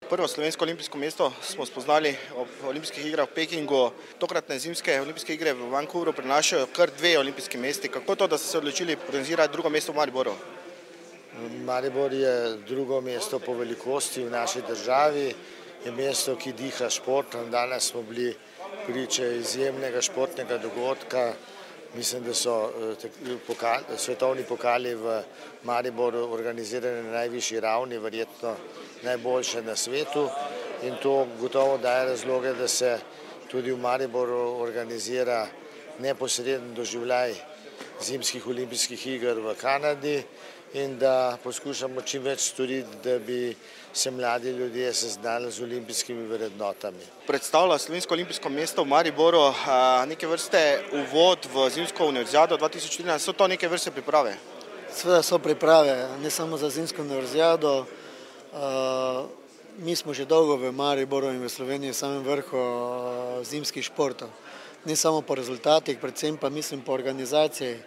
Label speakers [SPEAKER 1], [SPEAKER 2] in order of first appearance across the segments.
[SPEAKER 1] Prvo slovensko olimpijsko mesto smo spoznali ob olimpijskih igrah v Pekingu. Tokratne zimske olimpijske igre v Vancouvru prinašajo kar 2 olimpijski mesti. Kako to, da ste se odločili organizirati drugo mesto v Mariboru?
[SPEAKER 2] Maribor je drugo mesto po velikosti v naši državi, je mesto, ki diha šport. Danes smo bili priče izjemnega športnega dogodka. Mislim, da so svetovni pokali v Mariboru organizirani na najvišji ravni, verjetno najboljše na svetu. In to gotovo daje razloge, da se tudi v Mariboru organizira neposreden doživljaj Zimskih olimpijskih iger v Kanadi in da poskušamo čim več storiti, da bi se mladi ljudje seznanili z olimpijskimi vrednotami.
[SPEAKER 1] Predstavlja slovensko olimpijsko mesto v Mariboru neke vrste uvod v Zimsko univerzijado 2014. So to neke vrste priprave?
[SPEAKER 3] Seveda so priprave, ne samo za Zimsko univerzijado. Mi smo že dolgo v Mariboru in v Sloveniji v samem vrhu zimskih športov. Ne samo po rezultatih, predvsem pa mislim po organizaciji.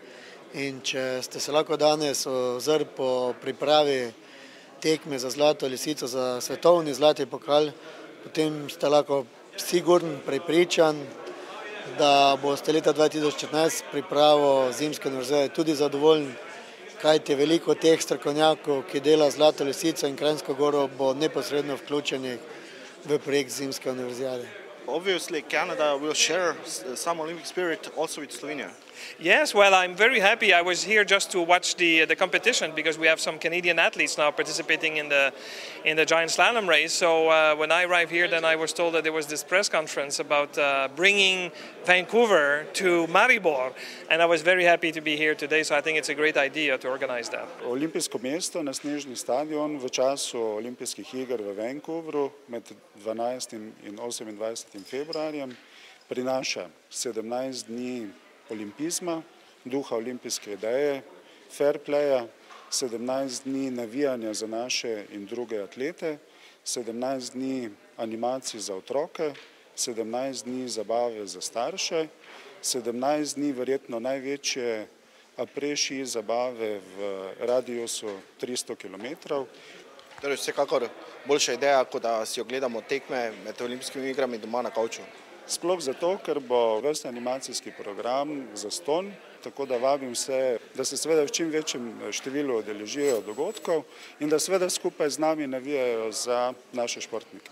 [SPEAKER 3] In če ste se lahko danes ozrli po pripravi tekme za zlato lisico, za svetovni zlati pokal, potem ste lahko sigurno prepričan, da boste leta 2014 pripravo Zimske univerzijade tudi zadovoljni, kajti veliko teh strokovnjakov, ki dela zlato lisico in Kranjsko goro, bo neposredno vključenih v projekt Zimske univerzijade.
[SPEAKER 1] Obviously, Canada will share some Olympic spirit also with Slovenia.
[SPEAKER 4] Yes, well, I'm very happy. I was here just to watch the competition because we have some Canadian athletes now participating in the giant slalom race. So when I arrived here, then I was told that there was this press conference about bringing Vancouver to Maribor, and I was very happy to be here today. So I think it's a great idea to organize that.
[SPEAKER 5] Olimpijsko mesto na Snežni stadion v času olimpijskih iger v Vancouvru med 12. in 28. februarjem prinaša 17 dni olimpizma, duha olimpijske ideje, fair playa, 17 dni navijanja za naše in druge atlete, 17 dni animacij za otroke, 17 dni zabave za starše, 17 dni verjetno največje après-ski zabave v radiusu 300 km.
[SPEAKER 1] Torej vsekakor boljša ideja, kot da si ogledamo tekme med olimpijskimi igrami doma na kavču.
[SPEAKER 5] Sploh zato, ker bo ves animacijski program zastonj, tako da vabim vse, da se seveda v čim večjem številu udeležijo dogodkov in da seveda skupaj z nami navijajo za naše športnike.